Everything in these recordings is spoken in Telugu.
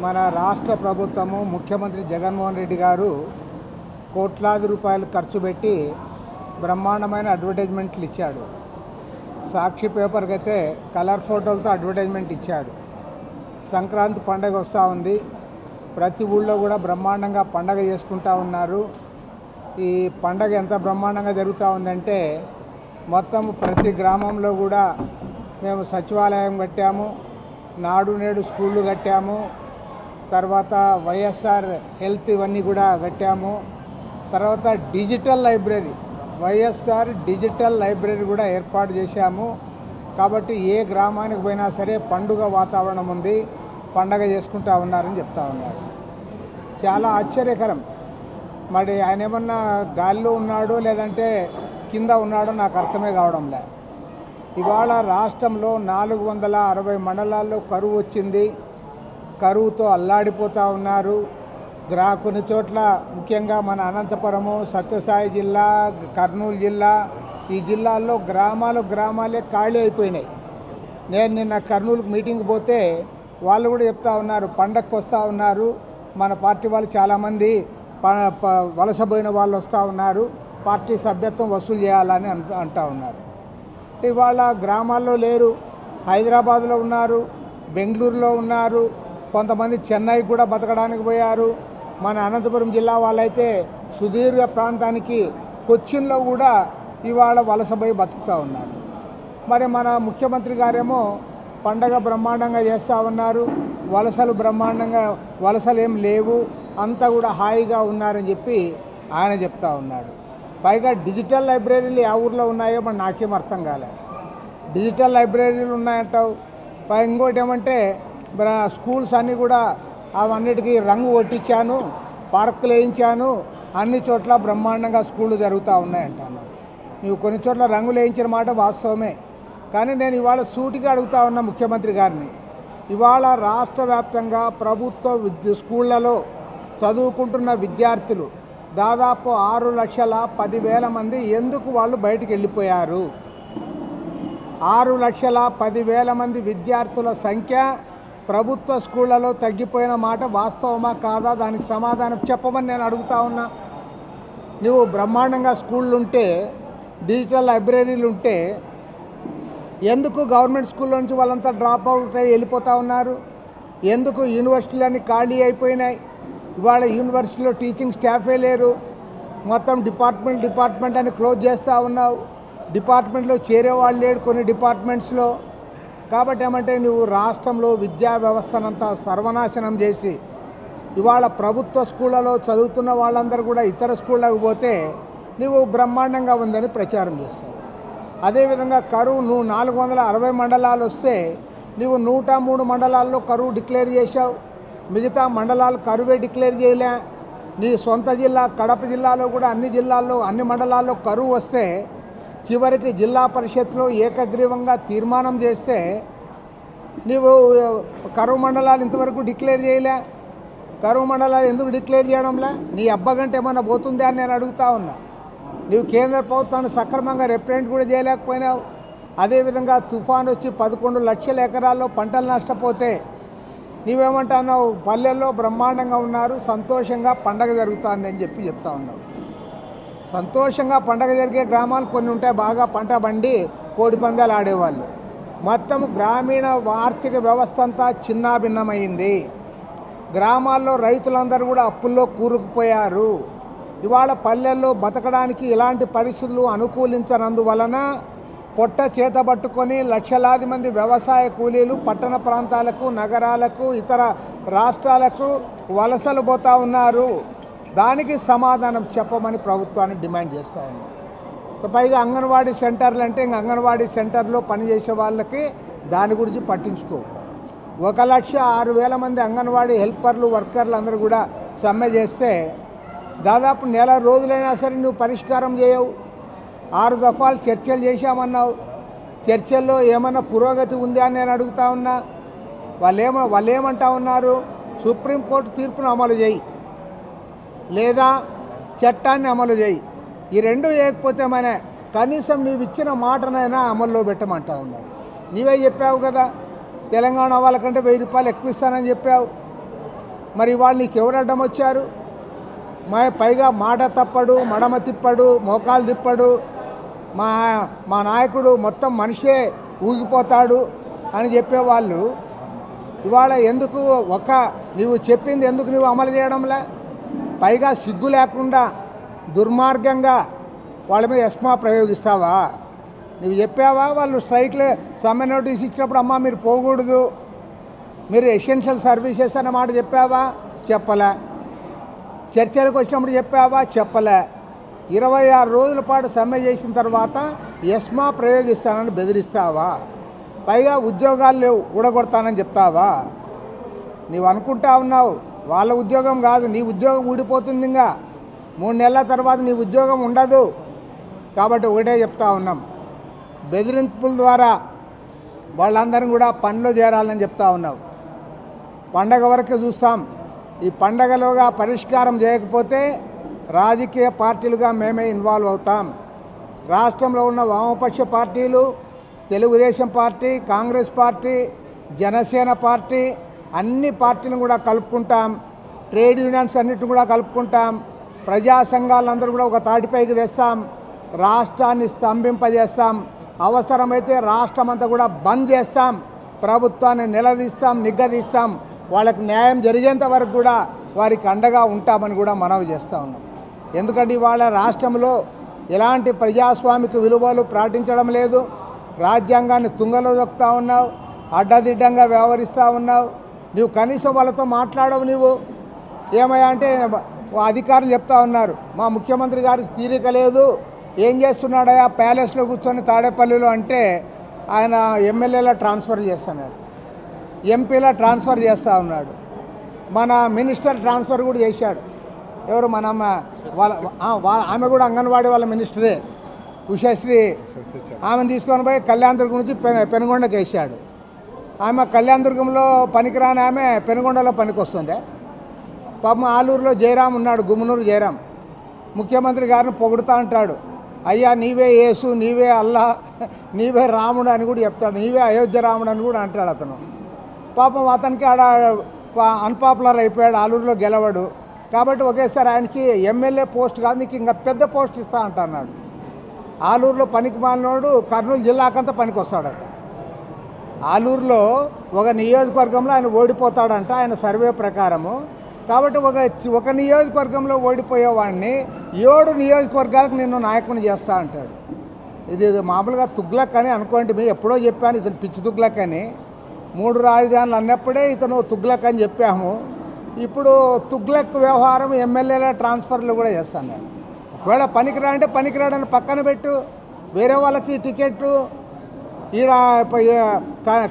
మన రాష్ట్ర ప్రభుత్వము ముఖ్యమంత్రి జగన్మోహన్ రెడ్డి గారు కోట్లాది రూపాయలు ఖర్చు పెట్టి బ్రహ్మాండమైన అడ్వర్టైజ్మెంట్లు ఇచ్చాడు. సాక్షి పేపర్కి అయితే కలర్ ఫోటోలతో అడ్వర్టైజ్మెంట్ ఇచ్చాడు. సంక్రాంతి పండగ వస్తూ ఉంది. ప్రతి ఊళ్ళో కూడా బ్రహ్మాండంగా పండగ చేసుకుంటూ ఉన్నారు. ఈ పండగ ఎంత బ్రహ్మాండంగా జరుగుతూ ఉందంటే మొత్తం ప్రతి గ్రామంలో కూడా మేము సచివాలయం కట్టాము, నాడు నేడు స్కూళ్ళు కట్టాము, తర్వాత వైఎస్ఆర్ హెల్త్ ఇవన్నీ కూడా కట్టాము, తర్వాత digital library YSR digital library కూడా ఏర్పాటు చేశాము. కాబట్టి ఏ గ్రామానికి పోయినా సరే పండుగ వాతావరణం ఉంది, పండగ చేసుకుంటూ ఉన్నారని చెప్తా ఉన్నాడు. చాలా ఆశ్చర్యకరం. మరి ఆయన ఏమన్నా గాలిలో ఉన్నాడో లేదంటే కింద ఉన్నాడో నాకు అర్థమే కావడంలే. ఇవాళ రాష్ట్రంలో 460 మండలాల్లో కరువు వచ్చింది. కరువుతో అల్లాడిపోతూ ఉన్నారు. కొన్ని చోట్ల ముఖ్యంగా మన అనంతపురము, సత్యసాయి జిల్లా, కర్నూలు జిల్లా, ఈ జిల్లాల్లో గ్రామాలే ఖాళీ అయిపోయినాయి. నేను నిన్న కర్నూలుకు మీటింగ్కి పోతే వాళ్ళు కూడా చెప్తా ఉన్నారు, పండగకు వస్తూ ఉన్నారు, మన పార్టీ వాళ్ళు చాలామంది వలసపోయిన వాళ్ళు వస్తూ ఉన్నారు, పార్టీ సభ్యత్వం వసూలు చేయాలని అంటూ ఉన్నారు. ఇవాళ గ్రామాల్లో లేరు, హైదరాబాద్లో ఉన్నారు, బెంగళూరులో ఉన్నారు, కొంతమంది చెన్నై కూడా బతకడానికి పోయారు. మన అనంతపురం జిల్లా వాళ్ళైతే సుదీర్ఘ ప్రాంతానికి కొచ్చిన్లో కూడా ఇవాళ వలసపోయి బతుకుతూ ఉన్నారు. మరి మన ముఖ్యమంత్రి గారేమో పండగ బ్రహ్మాండంగా చేస్తూ ఉన్నారు, వలసలు ఏం లేవు, అంతా కూడా హాయిగా ఉన్నారని చెప్పి ఆయన చెప్తా ఉన్నాడు. పైగా డిజిటల్ లైబ్రరీలు ఆ ఊర్లో ఉన్నాయో మరి నాకేం అర్థం కాలే. డిజిటల్ లైబ్రరీలు ఉన్నాయంటావు. ఇంకోటి ఏమంటే స్కూల్స్ అన్నీ కూడా అవన్నిటికీ రంగు కొట్టించాను, పార్కులు వేయించాను, అన్ని చోట్ల బ్రహ్మాండంగా స్కూళ్ళు జరుగుతూ ఉన్నాయంటాను. నువ్వు కొన్ని చోట్ల రంగులు వేయించిన మాట వాస్తవమే. కానీ నేను ఇవాళ సూటిగా అడుగుతా ఉన్నా ముఖ్యమంత్రి గారిని, ఇవాళ రాష్ట్ర వ్యాప్తంగా ప్రభుత్వ స్కూళ్ళలో చదువుకుంటున్న విద్యార్థులు దాదాపు 6,10,000 మంది ఎందుకు వాళ్ళు బయటికి వెళ్ళిపోయారు? 6,10,000 మంది విద్యార్థుల సంఖ్య ప్రభుత్వ స్కూళ్ళలో తగ్గిపోయిన మాట వాస్తవమా కాదా? దానికి సమాధానం చెప్పమని నేను అడుగుతా ఉన్నా. నువ్వు బ్రహ్మాండంగా స్కూళ్ళు ఉంటే, డిజిటల్ లైబ్రరీలు ఉంటే ఎందుకు గవర్నమెంట్ స్కూల్లో నుంచి వాళ్ళంతా డ్రాప్ అవుట్ అయ్యి వెళ్ళిపోతూ ఉన్నారు? ఎందుకు యూనివర్సిటీలన్నీ ఖాళీ అయిపోయినాయి? ఇవాళ యూనివర్సిటీలో టీచింగ్ స్టాఫే లేరు, మొత్తం డిపార్ట్మెంట్ అని క్లోజ్ చేస్తూ ఉన్నావు. డిపార్ట్మెంట్లో చేరేవాళ్ళు లేడు కొన్ని డిపార్ట్మెంట్స్లో. కాబట్టి ఏమంటే నువ్వు రాష్ట్రంలో విద్యా వ్యవస్థనంతా సర్వనాశనం చేసి ఇవాళ ప్రభుత్వ స్కూళ్ళలో చదువుతున్న వాళ్ళందరూ కూడా ఇతర స్కూళ్ళకు పోతే నువ్వు బ్రహ్మాండంగా ఉందని ప్రచారం చేస్తావు. అదేవిధంగా కరువు నువ్వు 460 మండలాలు వస్తే నువ్వు 103 మండలాల్లో కరువు డిక్లేర్ చేశావు. మిగతా మండలాలు కరువే డిక్లేర్ చేయలే. నీ సొంత జిల్లా కడప జిల్లాలో కూడా అన్ని మండలాల్లో కరువు వస్తే చివరికి జిల్లా పరిషత్లో ఏకగ్రీవంగా తీర్మానం చేస్తే నువ్వు కరువు మండలాలు ఇంతవరకు డిక్లేర్ చేయలే. కరువు మండలాలు ఎందుకు డిక్లేర్ చేయడంలే? నీ అబ్బగంటే ఏమన్నా పోతుందా అని నేను అడుగుతా ఉన్నా. నువ్వు కేంద్ర ప్రభుత్వాన్ని సక్రమంగా రిప్రజెంట్ కూడా చేయలేకపోయినావు. అదేవిధంగా తుఫాను వచ్చి 11 లక్షల ఎకరాల్లో పంటలు నష్టపోతే నీవేమంటున్నావు? పల్లెల్లో బ్రహ్మాండంగా ఉన్నారు, సంతోషంగా పండగ జరుగుతుంది అని చెప్తా ఉన్నావు. సంతోషంగా పండగ జరిగే గ్రామాలు కొన్ని ఉంటాయి, బాగా పంట బండి కోడి పందాలు ఆడేవాళ్ళు. మొత్తం గ్రామీణ ఆర్థిక వ్యవస్థ అంతా చిన్నాభిన్నమైంది. గ్రామాల్లో రైతులందరూ కూడా అప్పుల్లో కూరుకుపోయారు. ఇవాళ పల్లెల్లో బతకడానికి ఇలాంటి పరిస్థితులు అనుకూలించనందువలన పొట్ట చేతబట్టుకొని లక్షలాది మంది వ్యవసాయ కూలీలు పట్టణ ప్రాంతాలకు, నగరాలకు, ఇతర రాష్ట్రాలకు వలసలు పోతూ ఉన్నారు. దానికి సమాధానం చెప్పమని ప్రభుత్వాన్ని డిమాండ్ చేస్తూ ఉన్నాం. పైగా అంగన్వాడీ సెంటర్లు అంటే ఇంక అంగన్వాడీ సెంటర్లో పనిచేసే వాళ్ళకి దాని గురించి పట్టించుకో. 1,06,000 మంది అంగన్వాడీ హెల్పర్లు, వర్కర్లు అందరూ కూడా సమ్మె చేస్తే దాదాపు నెల రోజులైనా సరే నువ్వు పరిష్కారం చేయవు. 6 దఫాలు చర్చలు చేశామన్నావు. చర్చల్లో ఏమన్నా పురోగతి ఉందా అని నేను అడుగుతా ఉన్నా. వాళ్ళు ఏమంటా ఉన్నారు? సుప్రీంకోర్టు తీర్పును అమలు చేయి, లేదా చట్టాన్ని అమలు చేయి. ఈ రెండు చేయకపోతే మన కనీసం నీవు ఇచ్చిన మాటనైనా అమల్లో పెట్టమంటా ఉన్నారు. నీవే చెప్పావు కదా, తెలంగాణ వాళ్ళకంటే 1000 రూపాయలు ఎక్కువ ఇస్తానని చెప్పావు. మరి వాళ్ళు నీకు ఎవరు అడ్డం వచ్చారు? పైగా మాట తప్పడు, మడమ తిప్పడు, మోకాలు తిప్పడు, మా మా నాయకుడు మొత్తం మనిషే ఊగిపోతాడు అని చెప్పేవాళ్ళు ఇవాళ ఎందుకు నీవు చెప్పింది ఎందుకు నువ్వు అమలు చేయడంలే? పైగా సిగ్గు లేకుండా దుర్మార్గంగా వాళ్ళ మీద ఎస్మా ప్రయోగిస్తావా? నువ్వు చెప్పావా? వాళ్ళు స్ట్రైక్లే సమ్మె నోటీస్ ఇచ్చినప్పుడు అమ్మా మీరు పోకూడదు, మీరు ఎసెన్షియల్ సర్వీసెస్ అన్న మాట చెప్పావా? చెప్పలే. చర్చలకు వచ్చినప్పుడు చెప్పావా? చెప్పలే. 26 రోజుల పాటు సమ్మె చేసిన తర్వాత ఎస్మా ప్రయోగిస్తానని బెదిరిస్తావా? పైగా ఉద్యోగాలు లేవు ఊడగొడతానని చెప్తావా? నీవు అనుకుంటా ఉన్నావు వాళ్ళ ఉద్యోగం కాదు, నీ ఉద్యోగం ఊడిపోతుంది. ఇంకా 3 నెలల తర్వాత నీ ఉద్యోగం ఉండదు. కాబట్టి ఒకటే చెప్తా ఉన్నాం, బెదిరింపుల ద్వారా వాళ్ళందరినీ కూడా పనిలో చేరాలని చెప్తా ఉన్నావు. పండగ వరకు చూస్తాం, ఈ పండగలోగా పరిష్కారం చేయకపోతే రాజకీయ పార్టీలుగా మేమే ఇన్వాల్వ్ అవుతాం. రాష్ట్రంలో ఉన్న వామపక్ష పార్టీలు, Telugu Desam party, Congress party, Janasena party అన్ని పార్టీలను కూడా కలుపుకుంటాం. ట్రేడ్ యూనియన్స్ అన్నిటిని కూడా కలుపుకుంటాం. ప్రజా సంఘాలందరూ కూడా ఒక తాటిపైకి తెస్తాం. రాష్ట్రాన్ని స్తంభింపజేస్తాం. అవసరమైతే రాష్ట్రం అంతా కూడా బంద్ చేస్తాం. ప్రభుత్వాన్ని నిలదీస్తాం, నిగ్గదీస్తాం. వాళ్ళకి న్యాయం జరిగేంత వరకు కూడా వారికి అండగా ఉంటామని కూడా మనవి చేస్తూ ఉన్నాం. ఎందుకంటే ఇవాళ రాష్ట్రంలో ఎలాంటి ప్రజాస్వామిక విలువలు పాటించడం లేదు. రాజ్యాంగాన్ని తుంగలో దొక్కుతూ ఉన్నావు, అడ్డదిడ్డంగా వ్యవహరిస్తూ ఉన్నావు. నువ్వు కనీసం వాళ్ళతో మాట్లాడవు. నువ్వు ఏమయ్యా అంటే అధికారులు చెప్తా ఉన్నారు, మా ముఖ్యమంత్రి గారికి తీరిక లేదు, ఏం చేస్తున్నాడయా ప్యాలెస్లో కూర్చొని తాడేపల్లిలో అంటే ఆయన ఎమ్మెల్యేల ట్రాన్స్ఫర్ చేస్తున్నాడు, ఎంపీల ట్రాన్స్ఫర్ చేస్తూ ఉన్నాడు. మన మినిస్టర్ ట్రాన్స్ఫర్ కూడా చేశాడు. ఎవరు మన ఆమె కూడా అంగన్వాడీ వాళ్ళ మినిస్టరే, ఉషశ్రీ. ఆమెను తీసుకొని పోయి కళ్యాణదుర్గం నుంచి పెనుగొండకి వేసాడు. ఆమె కళ్యాణదుర్గంలో పనికిరాని ఆమె పెనుగొండలో పనికి వస్తుంది. పాపం ఆలూరులో జయరాం ఉన్నాడు, గుమ్మనూరు జయరాం. ముఖ్యమంత్రి గారిని పొగుడుతూ అంటాడు, అయ్యా నీవే యేసు, నీవే అల్లా, నీవే రాముడు అని కూడా చెప్తాడు, నీవే అయోధ్య రాముడు అని కూడా అంటాడు అతను. పాపం అతనికి ఆడ అన్పాపులర్ అయిపోయాడు, ఆలూరులో గెలవడు. కాబట్టి ఒకేసారి ఆయనకి ఎమ్మెల్యే పోస్ట్ కాదు, నీకు ఇంకా పెద్ద పోస్ట్ ఇస్తా అంటున్నాడు. ఆలూరులో పనికి మాలినోడు కర్నూలు జిల్లాకంతా పనికి వస్తాడట. ఆలూరులో ఒక నియోజకవర్గంలో ఆయన ఓడిపోతాడంట ఆయన సర్వే ప్రకారము. కాబట్టి ఒక నియోజకవర్గంలో ఓడిపోయేవాడిని 7 నియోజకవర్గాలకు నిన్ను నాయకుని చేస్తా అంటాడు. ఇది మామూలుగా తుగ్లక్ అని అనుకోండి, మేము ఎప్పుడో చెప్పాను ఇతను పిచ్చి తుగ్లక్ అని. 3 రాజధానులు అన్నప్పుడే ఇతను తుగ్లక్ అని చెప్పాము. ఇప్పుడు తుగ్లక్ వ్యవహారం ఎమ్మెల్యేల ట్రాన్స్ఫర్లు కూడా చేస్తాను. ఒకవేళ పనికిరాడంటే పనికిరాడని పక్కన పెట్టు, వేరే వాళ్ళకి టికెట్టు ఈడ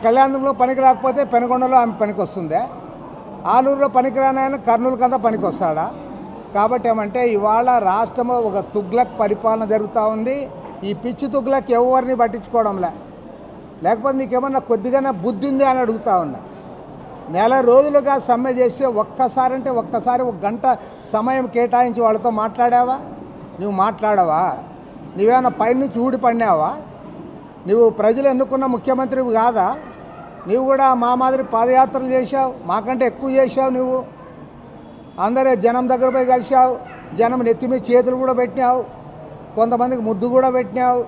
కళ్యాణంలో పనికి రాకపోతే పెనుగొండలో ఆమె పనికి వస్తుందే, ఆలూరులో పనికిరానైనా కర్నూలుకంతా పనికి వస్తాడా? కాబట్టి ఏమంటే ఇవాళ రాష్ట్రంలో ఒక తుగ్లక్ పరిపాలన జరుగుతూ ఉంది. ఈ పిచ్చి తుగ్లక్ ఎవరిని పట్టించుకోవడంలే. లేకపోతే నీకేమన్నా కొద్దిగానే బుద్ధి ఉంది అని అడుగుతా ఉన్నా. 1 నెల రోజులుగా సమ్మె చేసి ఒక్కసారి 1 గంట సమయం కేటాయించి వాళ్ళతో మాట్లాడావా? నువ్వు మాట్లాడవా? నువ్వేమన్నా పైనుంచి ఊడి పడినావా? నువ్వు ప్రజలు ఎన్నుకున్న ముఖ్యమంత్రివి కాదా? నువ్వు కూడా మా మాదిరి పాదయాత్రలు చేశావు, మాకంటే ఎక్కువ చేశావు. నువ్వు అందరూ జనం దగ్గర పోయి కలిసావు, జనం నెత్తి మీద చేతులు కూడా పెట్టినావు, కొంతమందికి ముద్దు కూడా పెట్టినావు.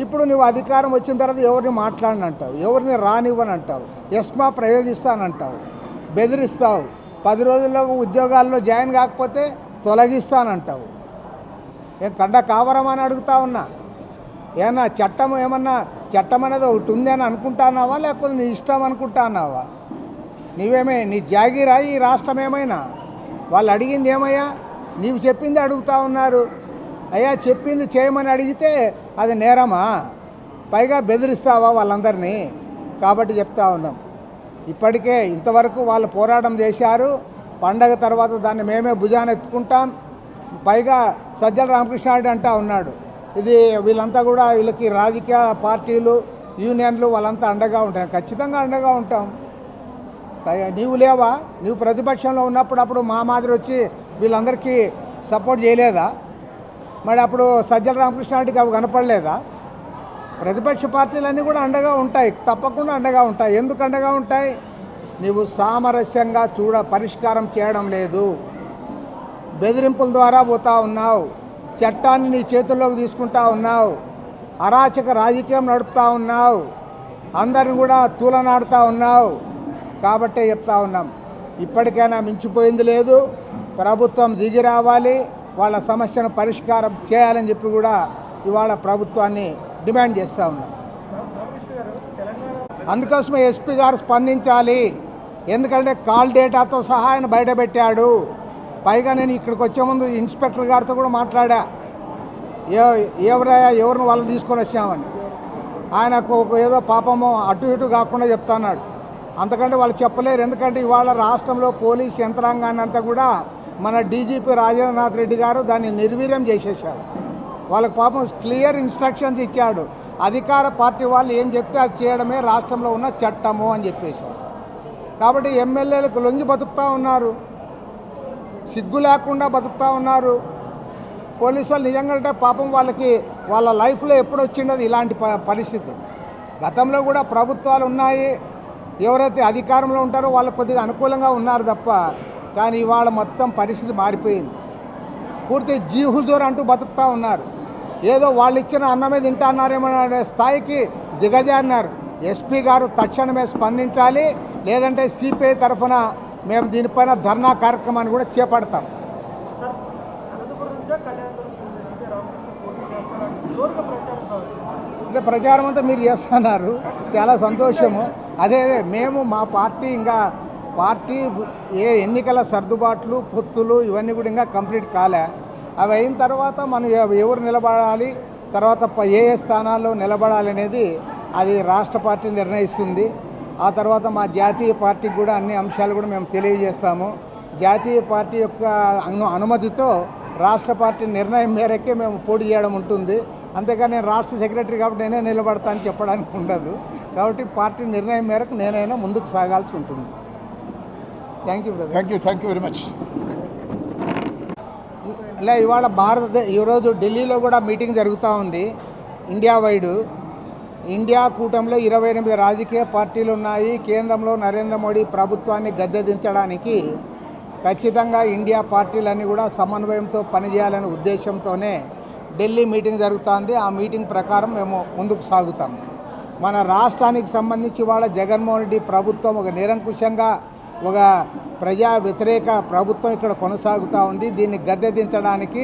ఇప్పుడు నువ్వు అధికారం వచ్చిన తర్వాత ఎవరిని మాట్లాడనంటావు, ఎవరిని రానివ్వని అంటావు, ఎస్మా ప్రయోగిస్తానంటావు, బెదిరిస్తావు. 10 రోజుల్లో ఉద్యోగాల్లో జాయిన్ కాకపోతే తొలగిస్తానంటావు. ఏం కండ కావరమని అడుగుతా ఉన్నా. ఏమన్నా చట్టం అనేది ఒకటి ఉంది అని అనుకుంటున్నావా, లేకపోతే నీ ఇష్టం అనుకుంటున్నావా? నీ జాగీరా ఈ రాష్ట్రం ఏమైనా? వాళ్ళు అడిగింది ఏమయ్యా? నీవు చెప్పింది అడుగుతూ ఉన్నారు. అయ్యా చెప్పింది చేయమని అడిగితే అది నేరమా? పైగా బెదిరిస్తావా వాళ్ళందరినీ? కాబట్టి చెప్తా ఉన్నాం, ఇప్పటికే ఇంతవరకు వాళ్ళు పోరాటం చేశారు. పండగ తర్వాత దాన్ని మేమే భుజాన ఎత్తుకుంటాం. పైగా సజ్జల రామకృష్ణారెడ్డి అంటా ఉన్నాడు, ఇది వీళ్ళంతా కూడా వీళ్ళకి రాజకీయ పార్టీలు, యూనియన్లు వాళ్ళంతా అండగా ఉంటాయి. ఖచ్చితంగా అండగా ఉంటాం. నీవు లేవా? నీవు ప్రతిపక్షంలో ఉన్నప్పుడు మా మాదిరి వచ్చి వీళ్ళందరికీ సపోర్ట్ చేయలేదా? మరి అప్పుడు సజ్జల రామకృష్ణారెడ్డికి అవి కనపడలేదా? ప్రతిపక్ష పార్టీలన్నీ కూడా అండగా ఉంటాయి, తప్పకుండా అండగా ఉంటాయి. ఎందుకు అండగా ఉంటాయి? నీవు సామరస్యంగా పరిష్కారం చేయడం లేదు, బెదిరింపుల ద్వారా పోతా ఉన్నావు, చట్టాన్ని నీ చేతుల్లోకి తీసుకుంటా ఉన్నావు, అరాచక రాజకీయం నడుపుతూ ఉన్నావు, అందరిని కూడా తూలనాడుతూ ఉన్నావు. కాబట్టే చెప్తా ఉన్నాం, ఇప్పటికైనా మించిపోయింది లేదు, ప్రభుత్వం దిగి రావాలి, వాళ్ళ సమస్యను పరిష్కారం చేయాలని చెప్పి కూడా ఇవాళ ప్రభుత్వాన్ని డిమాండ్ చేస్తూ ఉన్నాం. అందుకోసమే ఎస్పీ గారు స్పందించాలి. ఎందుకంటే కాల్ డేటాతో సహా ఆయన బయటపెట్టాడు. పైగా నేను ఇక్కడికి వచ్చే ముందు ఇన్స్పెక్టర్ గారితో కూడా మాట్లాడా, ఎవరిని వాళ్ళని తీసుకొని వచ్చామని. ఆయనకు ఏదో పాపమో అటు ఇటు కాకుండా చెప్తున్నాడు. అంతకంటే వాళ్ళు చెప్పలేరు. ఎందుకంటే ఇవాళ రాష్ట్రంలో పోలీస్ యంత్రాంగాన్ని అంతా కూడా మన డీజీపీ రాజేంద్రనాథ్ రెడ్డి గారు దాన్ని నిర్వీర్యం చేసేసాడు. వాళ్ళకి పాపం క్లియర్ ఇన్స్ట్రక్షన్స్ ఇచ్చాడు. అధికార పార్టీ వాళ్ళు ఏం చెప్తే అది చేయడమే రాష్ట్రంలో ఉన్న చట్టము అని చెప్పేశాడు. కాబట్టి ఎమ్మెల్యేలకు లొంగి బతుకుతూ ఉన్నారు, సిగ్గు లేకుండా బతుకుతూ ఉన్నారు. పోలీసు వాళ్ళు నిజంగా అంటే పాపం వాళ్ళకి వాళ్ళ లైఫ్లో ఎప్పుడు వచ్చిండదు ఇలాంటి పరిస్థితి. గతంలో కూడా ప్రభుత్వాలు ఉన్నాయి, ఎవరైతే అధికారంలో ఉంటారో వాళ్ళకు కొద్దిగా అనుకూలంగా ఉన్నారు తప్ప, కానీ ఇవాళ మొత్తం పరిస్థితి మారిపోయింది. పూర్తి జీహుజూర్ అంటూ బతుకుతూ ఉన్నారు. ఏదో వాళ్ళు ఇచ్చిన అన్నమే తింటున్నారేమో అనే స్థాయికి దిగజారినారు. ఎస్పీ గారు తక్షణమే స్పందించాలి, లేదంటే సిపిఐ తరఫున మేము దీనిపైన ధర్నా కార్యక్రమాన్ని కూడా చేపడతాం. అదే ప్రచారం అంతా మీరు చేస్తున్నారు, చాలా సంతోషము. అదే మేము మా పార్టీ ఇంకా ఏ ఎన్నికల సర్దుబాట్లు పొత్తులు ఇవన్నీ కూడా ఇంకా కంప్లీట్ కాలే. అవి అయిన తర్వాత మనం ఎవరు నిలబడాలి, తర్వాత ఏ స్థానాల్లో నిలబడాలి అనేది అది రాష్ట్ర పార్టీ నిర్ణయిస్తుంది. ఆ తర్వాత మా జాతీయ పార్టీకి కూడా అన్ని అంశాలు కూడా మేము తెలియజేస్తాము. జాతీయ పార్టీ యొక్క అనుమతితో రాష్ట్ర పార్టీ నిర్ణయం మేరకే మేము పోటీ చేయడం ఉంటుంది. అంతేకాని నేను రాష్ట్ర సెక్రటరీ కాబట్టి నేనే నిలబడతా అని చెప్పడానికి ఉండదు. కాబట్టి పార్టీ నిర్ణయం మేరకు నేనైనా ముందుకు సాగాల్సి ఉంటుంది. Thank you brother. Thank you very much. ఇలా ఇవాళ ఈరోజు ఢిల్లీలో కూడా మీటింగ్ జరుగుతూ ఉంది. ఇండియా వైడ్ ఇండియా కూటమిలో 28 రాజకీయ పార్టీలు ఉన్నాయి. కేంద్రంలో నరేంద్ర మోడీ ప్రభుత్వాన్ని గద్దెదించడానికి ఖచ్చితంగా ఇండియా పార్టీలన్నీ కూడా సమన్వయంతో పనిచేయాలనే ఉద్దేశంతోనే ఢిల్లీ మీటింగ్ జరుగుతుంది. ఆ మీటింగ్ ప్రకారం మేము ముందుకు సాగుతాం. మన రాష్ట్రానికి సంబంధించి వాళ్ళ జగన్మోహన్ రెడ్డి ప్రభుత్వం ఒక నిరంకుశంగా ఒక ప్రజా వ్యతిరేక ప్రభుత్వం ఇక్కడ కొనసాగుతూ ఉంది. దీన్ని గద్దెదించడానికి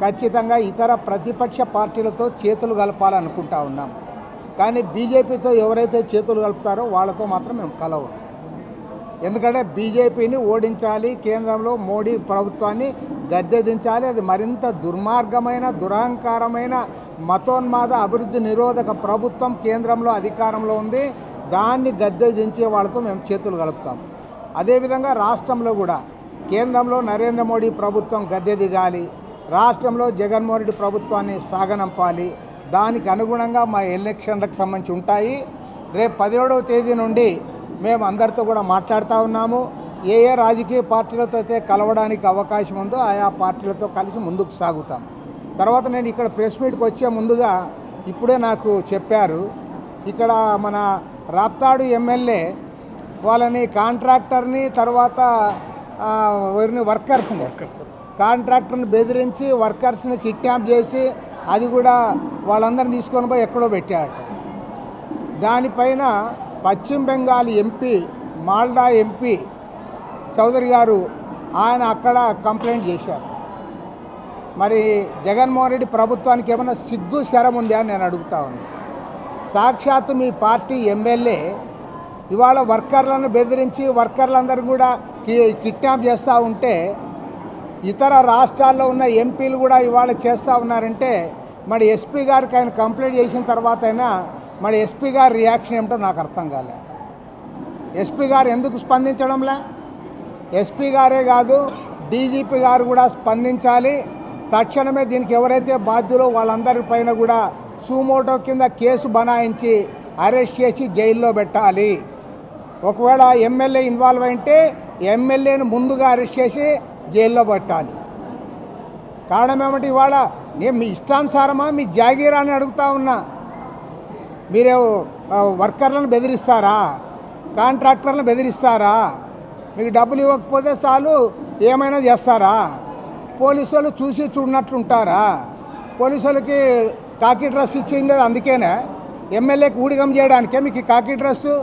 ఖచ్చితంగా ఇతర ప్రతిపక్ష పార్టీలతో చేతులు కలపాలనుకుంటా ఉన్నాం. కానీ బీజేపీతో ఎవరైతే చేతులు కలుపుతారో వాళ్ళతో మాత్రం మేము కలవం. ఎందుకంటే బీజేపీని ఓడించాలి, కేంద్రంలో మోడీ ప్రభుత్వాన్ని గద్దెదించాలి. అది మరింత దుర్మార్గమైన దురహంకారమైన మతోన్మాద అభివృద్ధి నిరోధక ప్రభుత్వం కేంద్రంలో అధికారంలో ఉంది. దాన్ని గద్దెదించే వాళ్ళతో మేము చేతులు కలుపుతాం. అదేవిధంగా రాష్ట్రంలో కూడా కేంద్రంలో నరేంద్ర మోడీ ప్రభుత్వం గద్దె దిగాలి, రాష్ట్రంలో జగన్మోహన్ రెడ్డి ప్రభుత్వాన్ని సాగనంపాలి. దానికి అనుగుణంగా మా ఎలక్షన్లకు సంబంధించి ఉంటాయి. రేపు 17వ తేదీ నుండి మేము అందరితో కూడా మాట్లాడుతూ ఉన్నాము. ఏ రాజకీయ పార్టీలతో అయితే కలవడానికి అవకాశం ఉందో ఆయా పార్టీలతో కలిసి ముందుకు సాగుతాం. తర్వాత నేను ఇక్కడ ప్రెస్ మీట్కి వచ్చే ముందుగా ఇప్పుడే నాకు చెప్పారు, ఇక్కడ మన రాప్తాడు ఎమ్మెల్యే వాళ్ళని కాంట్రాక్టర్ని తర్వాత వర్కర్స్ని కాంట్రాక్టర్ని బెదిరించి వర్కర్స్ని కిడ్నాప్ చేసి అది కూడా వాళ్ళందరిని తీసుకొని పోయి ఎక్కడో పెట్టాడు. దానిపైన పశ్చిమ బెంగాల్ ఎంపీ మాల్డా ఎంపీ చౌదరి గారు ఆయన అక్కడ కంప్లైంట్ చేశారు. మరి జగన్మోహన్ రెడ్డి ప్రభుత్వానికి ఏమైనా సిగ్గు శరం ఉందా అని నేను అడుగుతా ఉన్నాను. సాక్షాత్తు మీ పార్టీ ఎమ్మెల్యే ఇవాళ వర్కర్లను బెదిరించి వర్కర్లందరూ కూడా కిడ్నాప్ చేస్తూ ఉంటే ఇతర రాష్ట్రాల్లో ఉన్న ఎంపీలు కూడా ఇవాళ చేస్తూ ఉన్నారంటే మరి ఎస్పీ గారికి ఆయన కంప్లైంట్ చేసిన తర్వాత అయినా మరి ఎస్పీ గారి రియాక్షన్ ఏమిటో నాకు అర్థం కాలే. ఎస్పీ గారు ఎందుకు స్పందించడంలే? ఎస్పీ గారే కాదు డీజీపీ గారు కూడా స్పందించాలి. తక్షణమే దీనికి ఎవరైతే బాధ్యులో వాళ్ళందరిపైన కూడా సూమోటో కింద కేసు బనాయించి అరెస్ట్ చేసి జైల్లో పెట్టాలి. ఒకవేళ ఎమ్మెల్యే ఇన్వాల్వ్ అయితే ఎమ్మెల్యేను ముందుగా అరెస్ట్ చేసి జైల్లో పెట్టాలి. కారణం ఏమిటి? ఇవాళ నేను మీ ఇష్టానుసారమా మీ జాగీరా అని అడుగుతా ఉన్నా. మీరే వర్కర్లను బెదిరిస్తారా? కాంట్రాక్టర్లను బెదిరిస్తారా? మీకు డబ్బులు ఇవ్వకపోతే చాలు ఏమైనా చేస్తారా? పోలీసు వాళ్ళు చూసి చూడనట్లుంటారా? పోలీసు వాళ్ళకి కాకి డ్రెస్ ఇచ్చింది అందుకేనే ఎమ్మెల్యేకి ఊడిగం చేయడానికే మీకు ఈ కాకి డ్రెస్సు?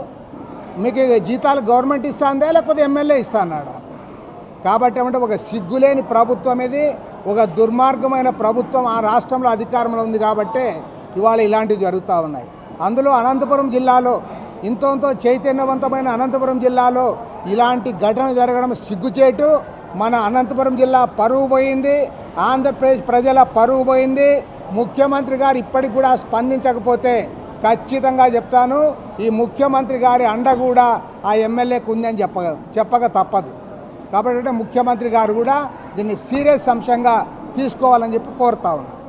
మీకు జీతాలు గవర్నమెంట్ ఇస్తుందా లేకపోతే ఎమ్మెల్యే ఇస్తాన్నాడా? కాబట్టి ఏమంటే ఒక సిగ్గులేని ప్రభుత్వం ఇది, ఒక దుర్మార్గమైన ప్రభుత్వం ఆ రాష్ట్రంలో అధికారంలో ఉంది కాబట్టి ఇవాళ ఇలాంటివి జరుగుతూ ఉన్నాయి. అందులో అనంతపురం జిల్లాలో ఇంతో చైతన్యవంతమైన అనంతపురం జిల్లాలో ఇలాంటి ఘటన జరగడం సిగ్గుచేటు. మన అనంతపురం జిల్లా పరువు పోయింది, ఆంధ్రప్రదేశ్ ప్రజల పరువు పోయింది. ముఖ్యమంత్రి గారు ఇప్పటికి కూడా స్పందించకపోతే ఖచ్చితంగా చెప్తాను, ఈ ముఖ్యమంత్రి గారి అండ కూడా ఆ ఎమ్మెల్యేకు ఉందని చెప్పక తప్పదు. కాబట్టి ముఖ్యమంత్రి గారు కూడా దీన్ని సీరియస్ అంశంగా తీసుకోవాలని చెప్పి కోరుతా ఉన్నాను.